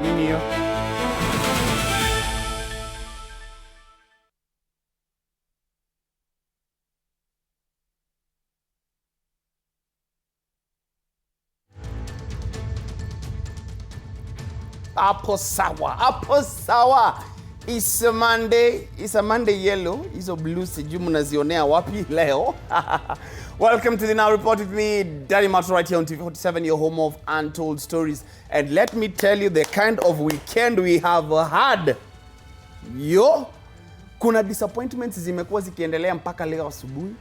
Nini hiyo? Hapo sawa. It's a Monday yellow. Hizo blue sijui mnazionea wapi leo. Welcome to the Now Report with me, Daddy Mato, right here on TV47, your home of untold stories. And let me tell you the kind of weekend we have had. Kuna disappointments zimekuwa zikiendelea mpaka leo asubuhi.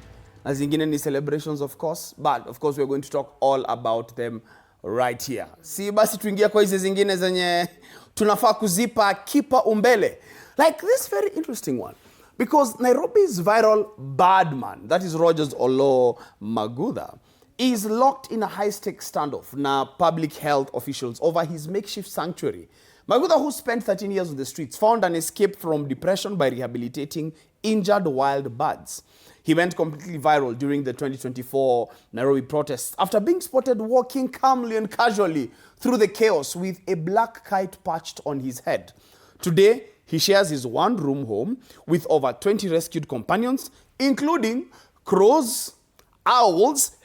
Na zingine ni celebrations of course. But of course we're going to talk all about them right here. Si basi tuingia kwa hizi zingine zenye tunafaa kuzipa kipa umbele. Like this very interesting one. Because Nairobi's viral bad man, that is Rogers Olo Magudha, is locked in a high-stakes standoff na public health officials over his makeshift sanctuary. Magudha, who spent 13 years on the streets, found an escape from depression by rehabilitating injured wild birds. He went completely viral during the 2024 Nairobi protests after being spotted walking calmly and casually through the chaos with a black kite perched on his head. Today, he shares his one-room home with over 20 rescued companions, including crows, owls,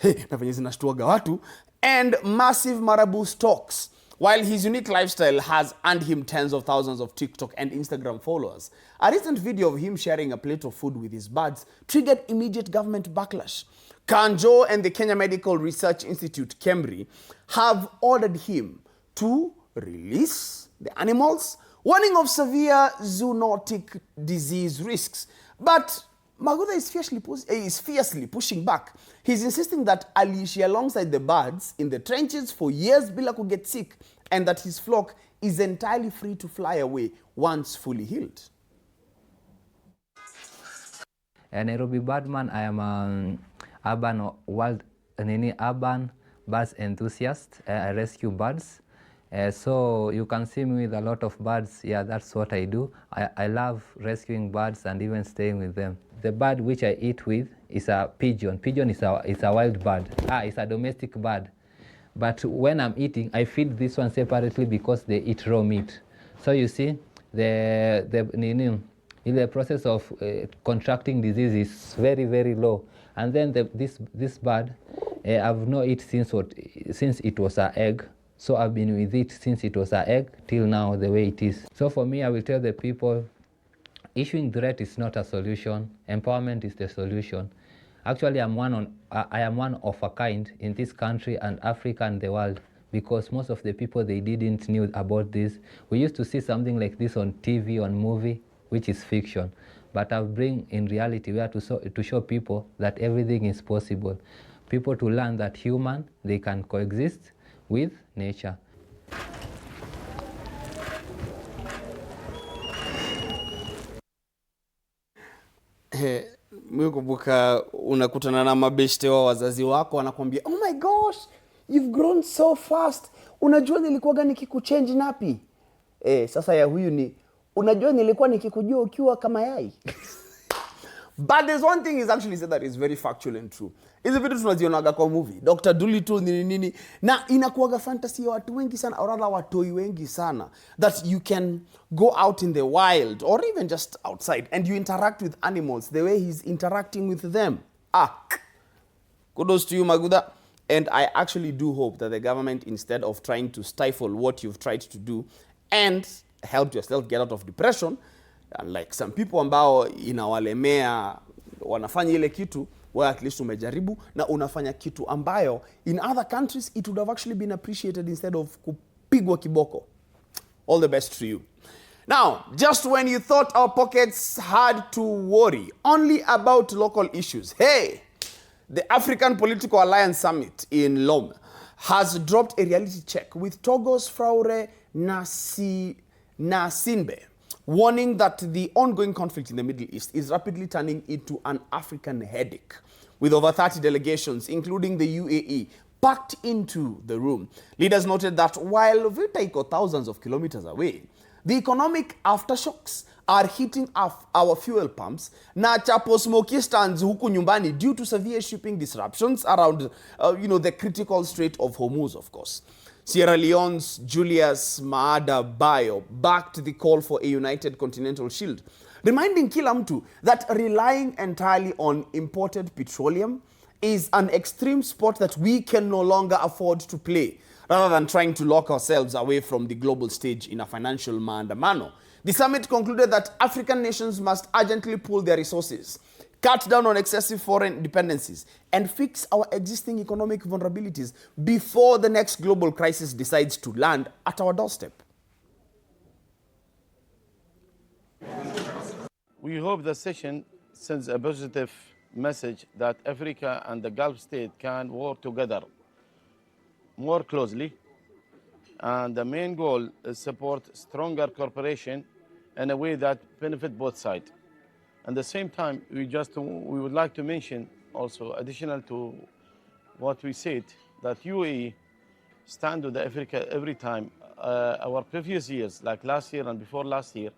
and massive marabou storks. While his unique lifestyle has earned him tens of thousands of TikTok and Instagram followers, a recent video of him sharing a plate of food with his birds triggered immediate government backlash. Kanjo and the Kenya Medical Research Institute, KEMRI, have ordered him to release the animals, warning of severe zoonotic disease risks. But Magudha is fiercely pushing back. He's insisting that aliishi alongside the birds in the trenches for years bila get sick, and that his flock is entirely free to fly away once fully healed. Nairobi Birdman, I am an urban birds enthusiast. I rescue birds. So you can see me with a lot of birds. Yeah, that's what I do. I love rescuing birds and even staying with them. The bird which I eat with is a pigeon. Pigeon is a wild bird. It's a domestic bird. But when I'm eating, I feed this one separately because they eat raw meat. So you see, the process of contracting disease is very, very low. And then this bird, I've known it since it was an egg. So I've been with it since it was an egg till now, the way it is. So for me, I will tell the people, issuing threat is not a solution. Empowerment is the solution. Actually, I am one of a kind in this country and Africa and the world, because most of the people, they didn't knew about this. We used to see something like this on TV, on movie, which is fiction. But I bring in reality where to show people that everything is possible. People to learn that they can coexist with nature. Mikubuka unakutana na mabeshte wa wazazi wako wanakuambia, oh my gosh, you've grown so fast. Unajua nilikuwa gani nikikuchange napi? Sasa ya huyu ni, unajua nilikuwa nikikujua ukiwa kama yai. But there's one thing he's actually said that is very factual and true. Hizi vitu tunazionaga kwa movie. Dr. Dolittle nini. Na inakuwaga fantasy ya watu wengi sana, or rather watoi wengi sana. That you can go out in the wild, or even just outside, and you interact with animals the way he's interacting with them. Kudos to you, Magudha. And I actually do hope that the government, instead of trying to stifle what you've tried to do and help yourself get out of depression, like some people ambao inawalemea wanafanya ile kitu, well, at least umejaribu na unafanya kitu ambayo in other countries it would have actually been appreciated instead of kupigwa kiboko. All the best to you. Now, just when you thought our pockets had to worry only about local issues, hey, the African Political Alliance Summit in Lome has dropped a reality check with Togo's Fraure Nasinbe, warning that the ongoing conflict in the Middle East is rapidly turning into an African headache, with over 30 delegations, including the UAE, packed into the room. Leaders noted that while Vita iko thousands of kilometers away, the economic aftershocks are hitting our fuel pumps na chapo smoky stands huku nyumbani due to severe shipping disruptions around the critical Strait of Hormuz, of course. Sierra Leone's Julius Maada Bio backed the call for a united continental shield, reminding kila mtu that relying entirely on imported petroleum is an extreme sport that we can no longer afford to play, rather than trying to lock ourselves away from the global stage in a financial maandamano. The summit concluded that African nations must urgently pool their resources, cut down on excessive foreign dependencies, and fix our existing economic vulnerabilities before the next global crisis decides to land at our doorstep. We hope the session sends a positive message that Africa and the Gulf state can work together more closely, and the main goal is support stronger cooperation in a way that benefit both sides. At the same time, we would like to mention also, additional to what we said, that UAE stand with Africa every time. Our previous years, like last year and before last year,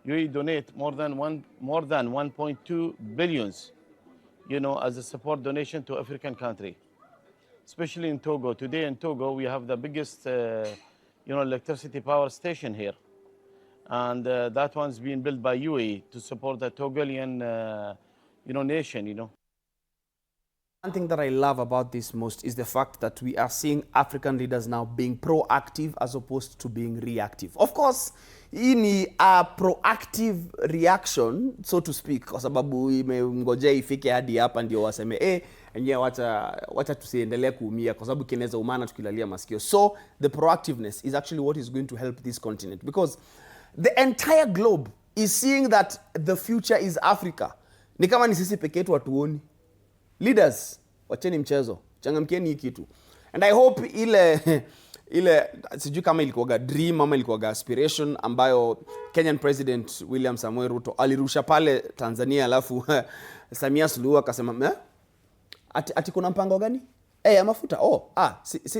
UAE donate more than 1.2 billions, as a support donation to African country, especially in Togo. Today in Togo, we have the biggest, electricity power station here. And that one's being built by UAE to support the Togolian, nation, One thing that I love about this most is the fact that we are seeing African leaders now being proactive as opposed to being reactive. Of course, hii ni a proactive reaction, so to speak, kwa sababu imengojea ifike hadi hapa ndio waseme enyewe wacha tusiendelee kuumia kwa sababu kinaweza umana tukilalia masikio. So the proactiveness is actually what is going to help this continent, because the entire globe is seeing that the future is Africa. Ni kama ni sisi peke yetu hatuoni. Leaders, wacheni mchezo, changamkieni hii kitu. And I hope ile sijui kama ilikuwaga dream ama ilikuwaga aspiration ambayo Kenyan President William Samoei Ruto alirusha pale Tanzania, alafu Samia Suluhu akasema ati kuna mpango gani? Ya mafuta.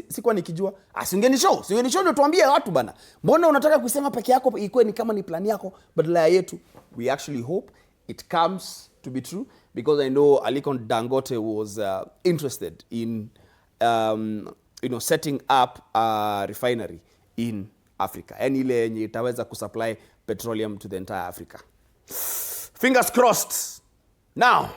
Sikuwa nikijua. Siungeni show ndio tuambie watu bana. Mbona unataka kusema peke yako ikuwe ni kama ni plan yako badala ya yetu? We actually hope it comes to be true, because I know Aliko Dangote was interested in setting up a refinery in Africa. Yani ile yenye itaweza kusupply petroleum to the entire Africa. Fingers crossed. Now,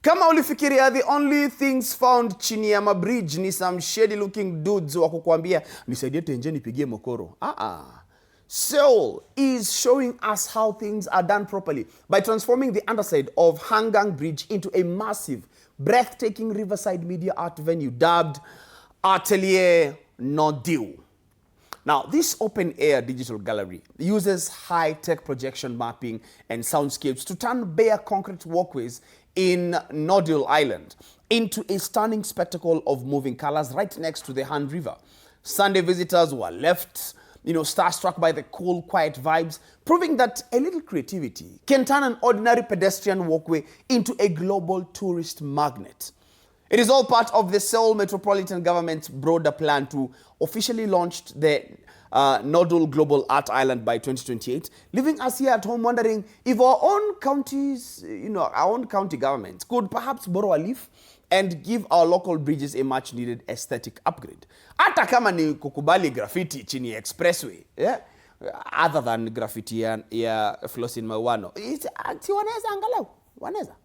kama ulifikiria the only things found chini ya mabridge ni some shady looking dudes wa kukuambia nisaidie tenje nipigie mokoro. Seoul is showing us how things are done properly by transforming the underside of Hangang Bridge into a massive, breathtaking riverside media art venue dubbed Atelier Nodil. Now, this open-air digital gallery uses high-tech projection mapping and soundscapes to turn bare concrete walkways in Nodil Island into a stunning spectacle of moving colors right next to the Han River. Sunday visitors were left starstruck by the cool, quiet vibes, proving that a little creativity can turn an ordinary pedestrian walkway into a global tourist magnet. It is all part of the Seoul Metropolitan Government's broader plan to officially launch the Nodul Global Art Island by 2028, leaving us here at home wondering if our own counties, our own county governments could perhaps borrow a leaf and give our local bridges a much needed aesthetic upgrade. Hata kama ni kukubali graffiti chini expressway, other than graffiti ya Flosin Mawano. Si wanaweza angalau, wanaweza.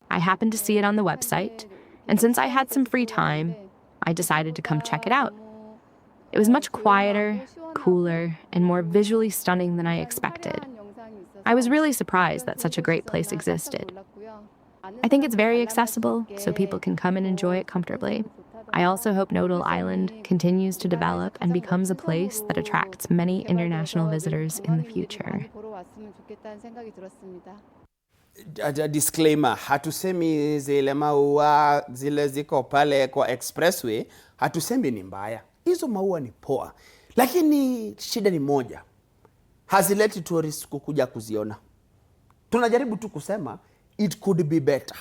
I happened to see it on the website, and since I had some free time, I decided to come check it out. It was much quieter, cooler, and more visually stunning than I expected. I was really surprised that such a great place existed. I think it's very accessible, so people can come and enjoy it comfortably. I also hope Nodul Island continues to develop and becomes a place that attracts many international visitors in the future. A disclaimer, hatusemi zile maua zile ziko pale kwa expressway, hatusemi ni mbaya. Hizo maua ni poa. Lakini shida ni moja. Hazileti tourists kukuja kuziona. Tunajaribu tu kusema it could be better.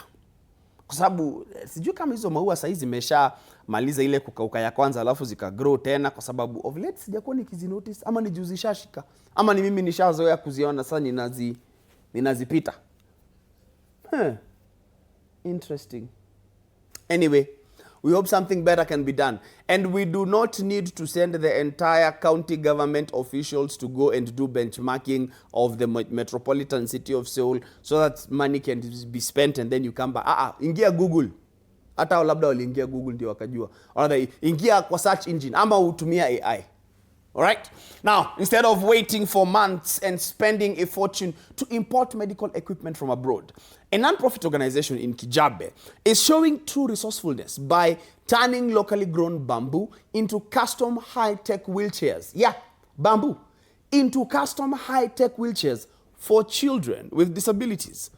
Kwa sababu sijui kama hizo maua saizi zimesha maliza ile kukauka ya kwanza alafu zika grow tena, kwa sababu of late sijakuwa nikizinotice, ama ni juzi shashika, ama ni mimi nishazoea kuziona sasa ninazipita. Interesting. Anyway, we hope something better can be done. And we do not need to send the entire county government officials to go and do benchmarking of the metropolitan city of Seoul so that money can be spent and then you come back. Ingia Google. Hata labda waliingia Google ndio wakajua. Or ingia kwa search engine ama utumia AI. All right? Now, instead of waiting for months and spending a fortune to import medical equipment from abroad, a non-profit organization in Kijabe is showing true resourcefulness by turning locally grown bamboo into custom high-tech wheelchairs. Yeah, bamboo. Into custom high-tech wheelchairs for children with disabilities.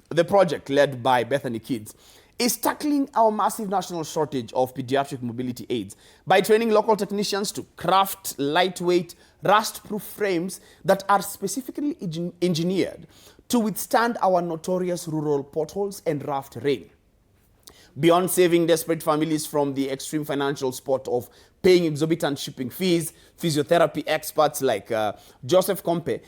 The project, led by Bethany Kids, is tackling our massive national shortage of pediatric mobility aids by training local technicians to craft lightweight, rust-proof frames that are specifically engineered to withstand our notorious rural potholes and rough terrain. Beyond saving desperate families from the extreme financial spot of paying exorbitant shipping fees, physiotherapy experts like Joseph Compe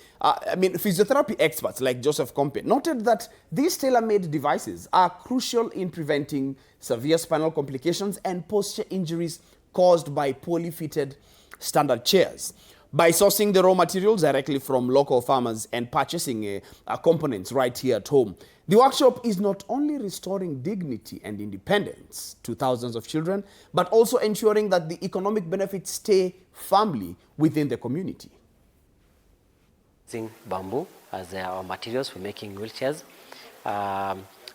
noted that these tailor-made devices are crucial in preventing severe spinal complications and posture injuries caused by poorly fitted standard chairs. By sourcing the raw materials directly from local farmers and purchasing components right here at home, the workshop is not only restoring dignity and independence to thousands of children, but also ensuring that the economic benefits stay firmly within the community. Using bamboo as our materials for making wheelchairs,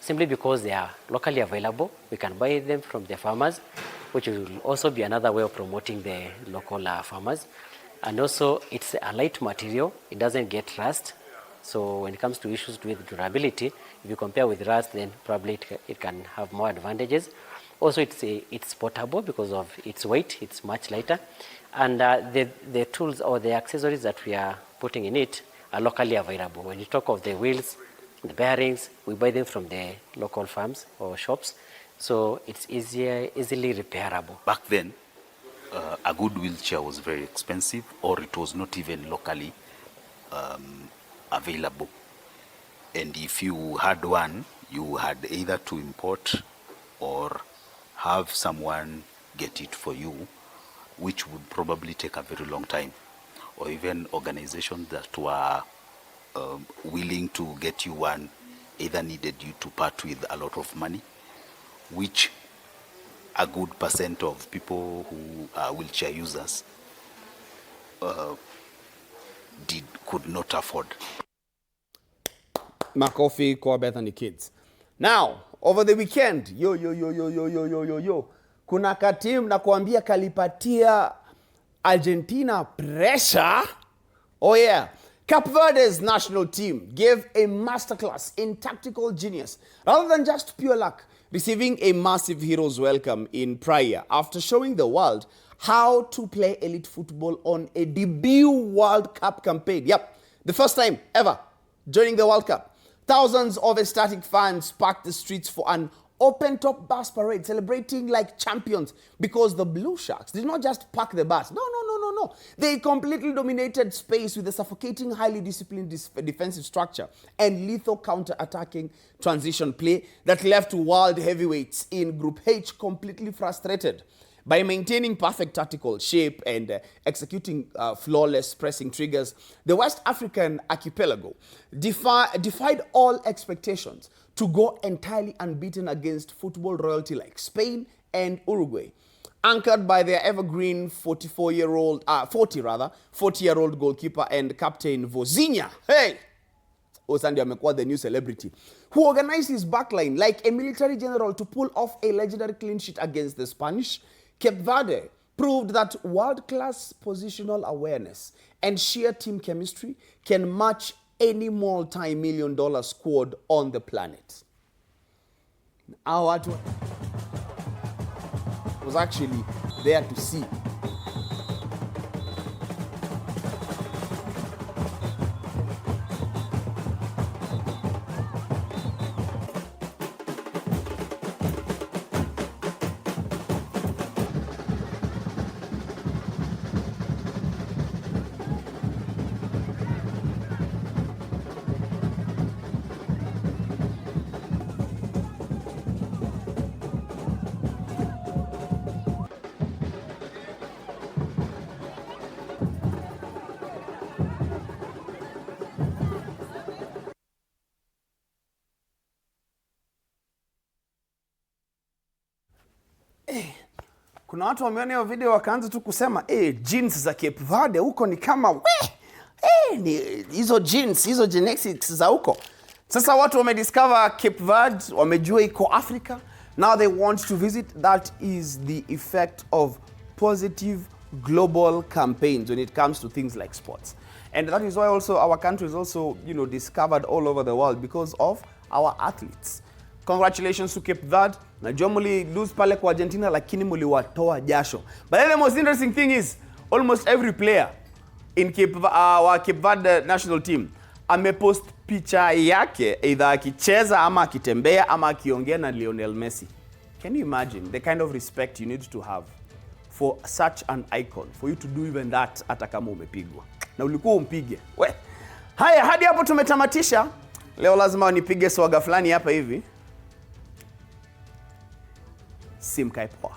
simply because they are locally available. We can buy them from the farmers, which will also be another way of promoting the local farmers. And also, it's a light material. It doesn't get rust. So when it comes to issues with durability, if you compare with rust, then probably it can have more advantages. Also, it's portable because of its weight. It's much lighter. And the tools or the accessories that we are putting in it are locally available. When you talk of the wheels, the bearings, we buy them from the local farms or shops. So it's easily repairable. Back then, a good wheelchair was very expensive, or it was not even locally available. And if you had one, you had either to import or have someone get it for you, which would probably take a very long time. Or even organizations that were willing to get you one either needed you to part with a lot of money, which a good percent of people who are wheelchair users could not afford. Makofi kwa Bethany Kids. Now, over the weekend, kuna katim na kuambia kalipatia Argentina pressure. Oh yeah. Cape Verde's national team gave a masterclass in tactical genius rather than just pure luck, receiving a massive hero's welcome in Praia after showing the world how to play elite football on a debut World Cup campaign. Yep, the first time ever joining the World Cup. Thousands of ecstatic fans packed the streets for an open-top bus parade, celebrating like champions because the Blue Sharks did not just pack the bus. No. They completely dominated space with a suffocating, highly disciplined defensive structure and lethal counter-attacking transition play that left world heavyweights in Group H completely frustrated. By maintaining perfect tactical shape and executing flawless pressing triggers, the West African archipelago defied all expectations to go entirely unbeaten against football royalty like Spain and Uruguay. Anchored by their evergreen 40-year-old goalkeeper and captain Vozinha. Hey! Osandi amekuwa the new celebrity, who organized his backline like a military general to pull off a legendary clean sheet against the Spanish. Cape Verde proved that world-class positional awareness and sheer team chemistry can match any multi-million-dollar squad on the planet. Our was actually there to see. kuna watu wameona hiyo video wakaanza tu kusema genes za Cape Verde huko ni kama ni hizo genes, hizo genetics za huko. Sasa watu wamediscover Cape Verde, wamejua iko Africa. Now they want to visit. That is the effect of positive global campaigns when it comes to things like sports. And that is why also our country is also, you know, discovered all over the world because of our athletes. Congratulations to Cape Verde. Najua muli lose pale kwa Argentina lakini muliwatoa jasho. But then the most interesting thing is almost every player in Cape Verde national team amepost picha yake either akicheza ama akitembea ama akiongea na Lionel Messi. Can you imagine the kind of respect you need to have for such an icon, for you to do even that hata kama umepigwa na ulikuwa umpige? Haya, hadi hapo tumetamatisha. Leo lazima nipige swaga fulani hapa hivi. Simkai poa.